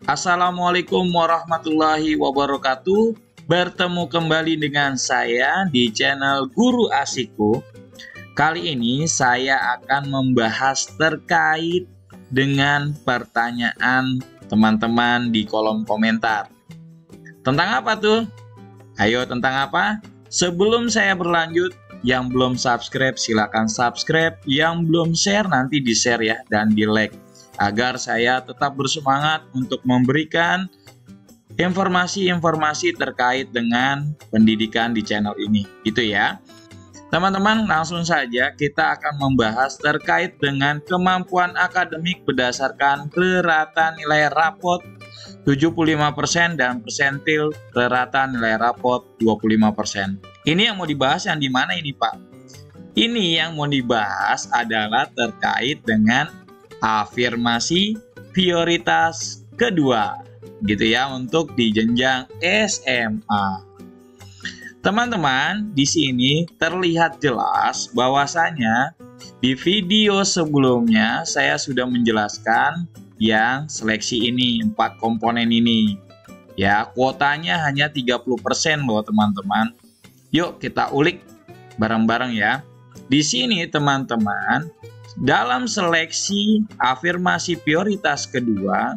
Assalamualaikum warahmatullahi wabarakatuh. Bertemu kembali dengan saya di channel Guru Asikku. Kali ini saya akan membahas terkait dengan pertanyaan teman-teman di kolom komentar. Tentang apa tuh? Ayo, tentang apa? Sebelum saya berlanjut, yang belum subscribe silakan subscribe, yang belum share nanti di share ya dan di like, agar saya tetap bersemangat untuk memberikan informasi-informasi terkait dengan pendidikan di channel ini, gitu ya. Teman-teman, langsung saja kita akan membahas terkait dengan kemampuan akademik berdasarkan rata nilai rapot 75% dan persentil rata nilai rapot 25%. Ini yang mau dibahas yang di mana ini, Pak? Ini yang mau dibahas adalah terkait dengan afirmasi prioritas kedua, gitu ya, untuk di jenjang SMA. Teman-teman, di sini terlihat jelas bahwasanya di video sebelumnya saya sudah menjelaskan yang seleksi ini, 4 komponen ini. Ya, kuotanya hanya 30% loh, teman-teman. Yuk kita ulik bareng-bareng ya. Di sini, teman-teman, dalam seleksi afirmasi prioritas kedua,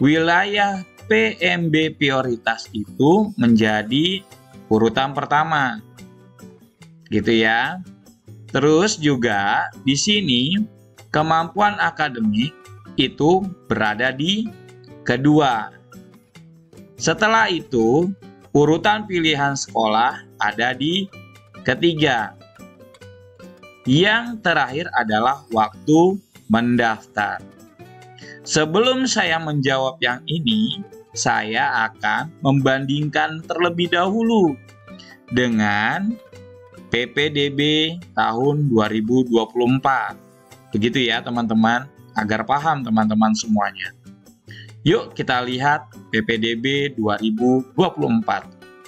wilayah PMB prioritas itu menjadi urutan pertama, gitu ya. Terus juga di sini kemampuan akademik itu berada di kedua. Setelah itu urutan pilihan sekolah ada di ketiga. Yang terakhir adalah waktu mendaftar. Sebelum saya menjawab yang ini, saya akan membandingkan terlebih dahulu dengan PPDB tahun 2024. Begitu ya teman-teman, agar paham teman-teman semuanya. Yuk kita lihat PPDB 2024.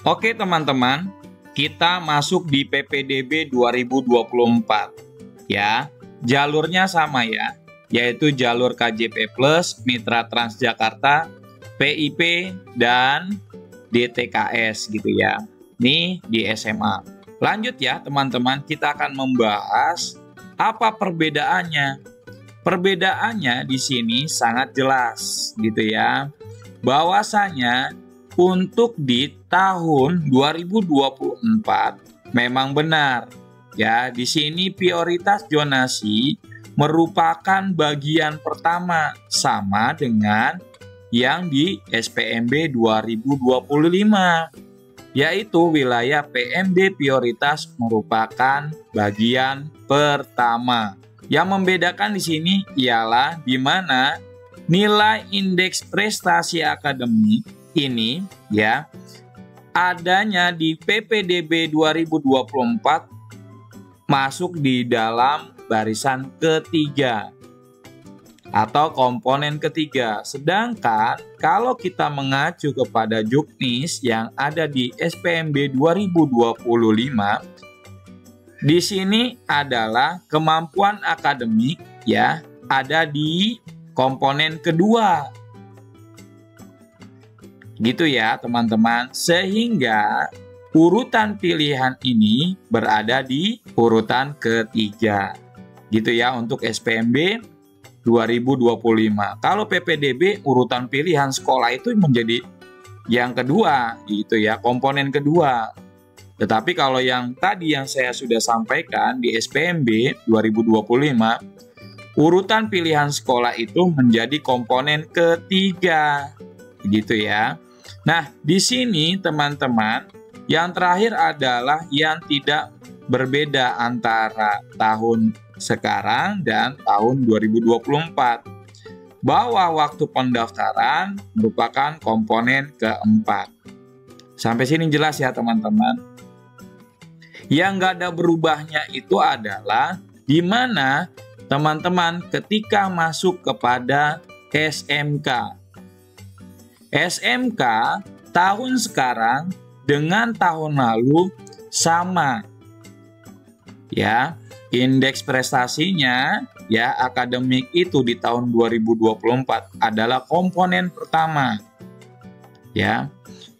Oke teman-teman, kita masuk di PPDB 2024 ya. Jalurnya sama ya, yaitu jalur KJP Plus, Mitra Transjakarta, PIP, dan DTKS gitu ya. Ini di SMA. Lanjut ya teman-teman, kita akan membahas apa perbedaannya. Perbedaannya di sini sangat jelas gitu ya. Bahwasanya untuk di tahun 2024 memang benar ya, di sini prioritas zonasi merupakan bagian pertama sama dengan yang di SPMB 2025, yaitu wilayah PMB prioritas merupakan bagian pertama. Yang membedakan di sini ialah di mana nilai indeks prestasi akademik ini ya adanya di PPDB 2024 masuk di dalam barisan ketiga atau komponen ketiga. Sedangkan kalau kita mengacu kepada Juknis yang ada di SPMB 2025, di sini adalah kemampuan akademik ya ada di komponen kedua. Gitu ya teman-teman, sehingga urutan pilihan ini berada di urutan ketiga. Gitu ya untuk SPMB 2025. Kalau PPDB urutan pilihan sekolah itu menjadi yang kedua gitu ya, komponen kedua. Tetapi kalau yang tadi yang saya sudah sampaikan di SPMB 2025, urutan pilihan sekolah itu menjadi komponen ketiga. Gitu ya. Nah, di sini teman-teman, yang terakhir adalah yang tidak berbeda antara tahun sekarang dan tahun 2024. Bahwa waktu pendaftaran merupakan komponen keempat. Sampai sini jelas ya teman-teman. Yang nggak ada berubahnya itu adalah di mana teman-teman ketika masuk kepada SMK. SMK tahun sekarang dengan tahun lalu sama. Ya, indeks prestasinya ya akademik itu di tahun 2024 adalah komponen pertama. Ya.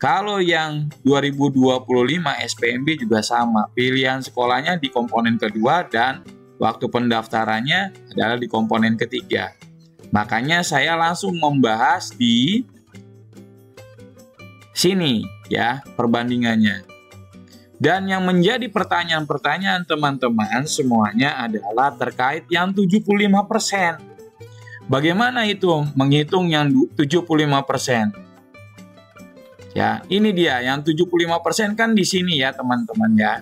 Kalau yang 2025 SPMB juga sama, pilihan sekolahnya di komponen kedua dan waktu pendaftarannya adalah di komponen ketiga. Makanya saya langsung membahas di sini ya perbandingannya. Dan yang menjadi pertanyaan-pertanyaan teman-teman semuanya adalah terkait yang 75%. Bagaimana itu menghitung yang 75%? Ya, ini dia yang 75% kan di sini ya teman-teman ya.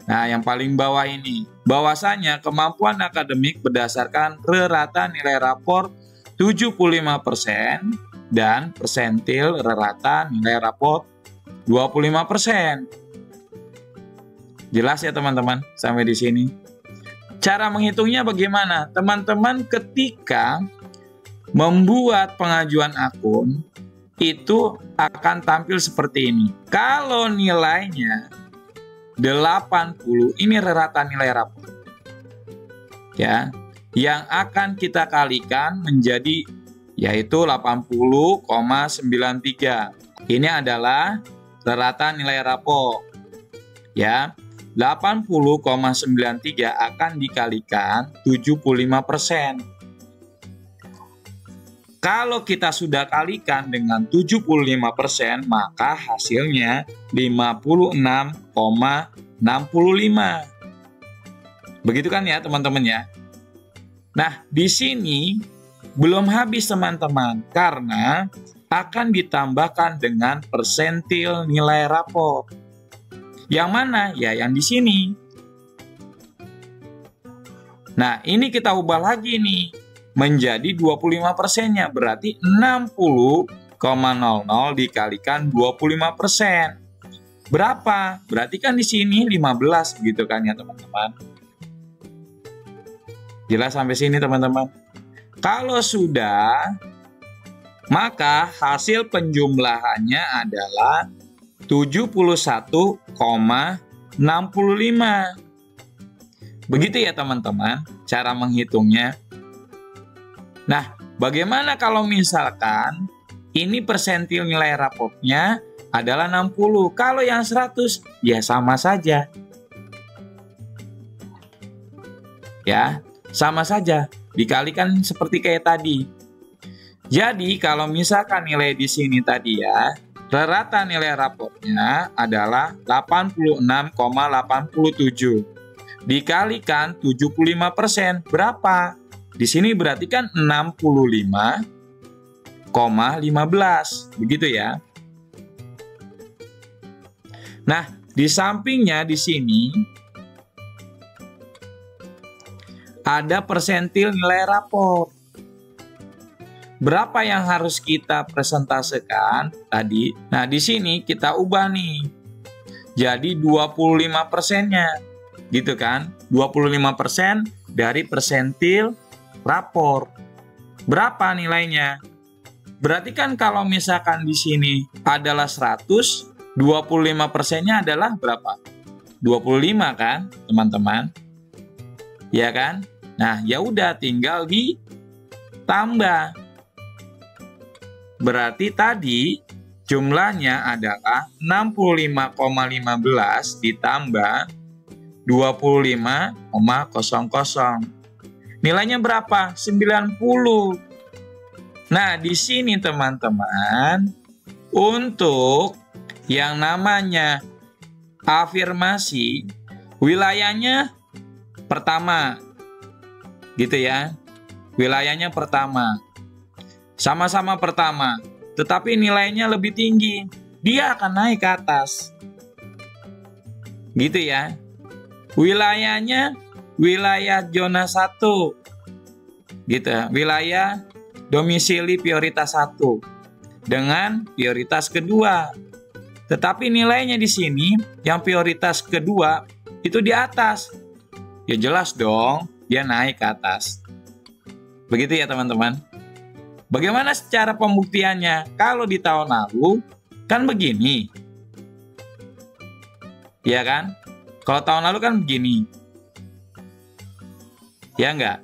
Nah, yang paling bawah ini, bahwasanya kemampuan akademik berdasarkan rata nilai rapor 75% dan persentil rata nilai rapor 25%. Jelas ya teman-teman sampai di sini. Cara menghitungnya bagaimana? Teman-teman ketika membuat pengajuan akun itu akan tampil seperti ini. Kalau nilainya 80, ini rata nilai rapor. Ya, yang akan kita kalikan menjadi yaitu 80,93. Ini adalah rata nilai rapor. Ya, 80,93 akan dikalikan 75%. Kalau kita sudah kalikan dengan 75%, maka hasilnya 56,65. Begitu kan ya teman-teman ya? Nah, di sini belum habis teman-teman, karena akan ditambahkan dengan persentil nilai rapor. Yang mana? Ya, yang di sini. Nah, ini kita ubah lagi nih. Menjadi 25%-nya, berarti 60,00 dikalikan 25%. Berapa? Berarti kan di sini 15 gitu kan ya teman-teman. Jelas sampai sini teman-teman? Kalau sudah, maka hasil penjumlahannya adalah 71,65. Begitu ya teman-teman cara menghitungnya. Nah, bagaimana kalau misalkan ini persentil nilai raportnya adalah 60. Kalau yang 100, ya sama saja. Ya, sama saja. Dikalikan seperti kayak tadi. Jadi, kalau misalkan nilai di sini tadi ya, rata nilai raportnya adalah 86,87. Dikalikan 75%, berapa? Di sini berarti kan 65,15. Begitu ya. Nah, di sampingnya di sini ada persentil nilai rapor. Berapa yang harus kita presentasikan tadi? Nah, di sini kita ubah nih. Jadi 25%-nya. Gitu kan? 25% dari persentil rapor. Berapa nilainya? Berarti kan kalau misalkan di sini adalah 100, 25%-nya adalah berapa? 25 kan, teman-teman? Ya kan? Nah, ya udah tinggal ditambah. Berarti tadi jumlahnya adalah 65,15 ditambah 25,00. Nilainya berapa? 90. Nah, di sini teman-teman, untuk yang namanya afirmasi, wilayahnya pertama. Gitu ya. Wilayahnya pertama. Sama-sama pertama, tetapi nilainya lebih tinggi. Dia akan naik ke atas. Gitu ya. Wilayahnya wilayah zona 1. Gitu ya. Wilayah domisili prioritas 1 dengan prioritas kedua. Tetapi nilainya di sini yang prioritas kedua itu di atas. Ya jelas dong, dia naik ke atas. Begitu ya teman-teman. Bagaimana secara pembuktiannya? Kalau di tahun lalu kan begini. Ya kan? Kalau tahun lalu kan begini. Ya enggak?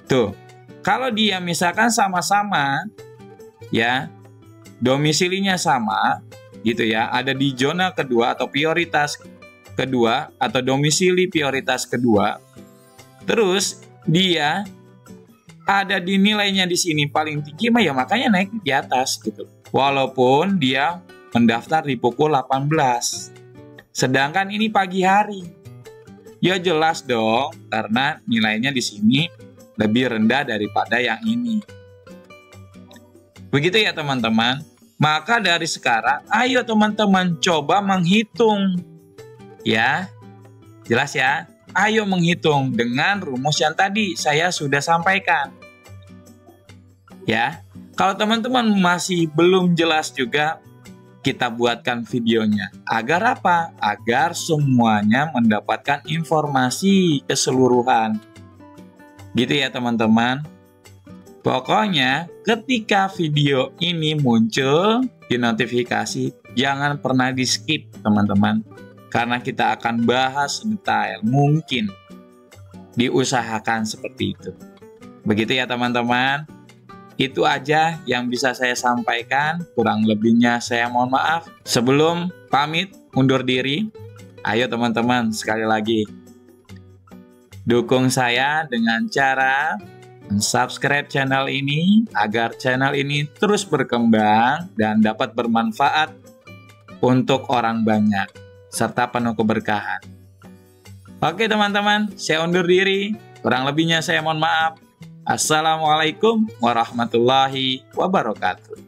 Tuh, kalau dia misalkan sama-sama ya, domisilinya sama gitu ya, ada di zona kedua atau prioritas kedua atau domisili prioritas kedua, terus dia ada di nilainya di sini paling tinggi, ya makanya naik di atas gitu. Walaupun dia mendaftar di pukul 18. Sedangkan ini pagi hari. Ya jelas dong, karena nilainya di sini lebih rendah daripada yang ini. Begitu ya teman-teman. Maka dari sekarang, ayo teman-teman coba menghitung. Ya, jelas ya? Ayo menghitung dengan rumus yang tadi saya sudah sampaikan. Ya, kalau teman-teman masih belum jelas juga, kita buatkan videonya. Agar apa? Agar semuanya mendapatkan informasi keseluruhan. Gitu ya teman-teman. Pokoknya ketika video ini muncul di notifikasi, jangan pernah di skip teman-teman. Karena kita akan bahas detail, mungkin diusahakan seperti itu. Begitu ya teman-teman. Itu aja yang bisa saya sampaikan, kurang lebihnya saya mohon maaf. Sebelum pamit undur diri, ayo teman-teman sekali lagi dukung saya dengan cara subscribe channel ini agar channel ini terus berkembang dan dapat bermanfaat untuk orang banyak serta penuh keberkahan. Oke teman-teman, saya undur diri, kurang lebihnya saya mohon maaf. Assalamualaikum warahmatullahi wabarakatuh.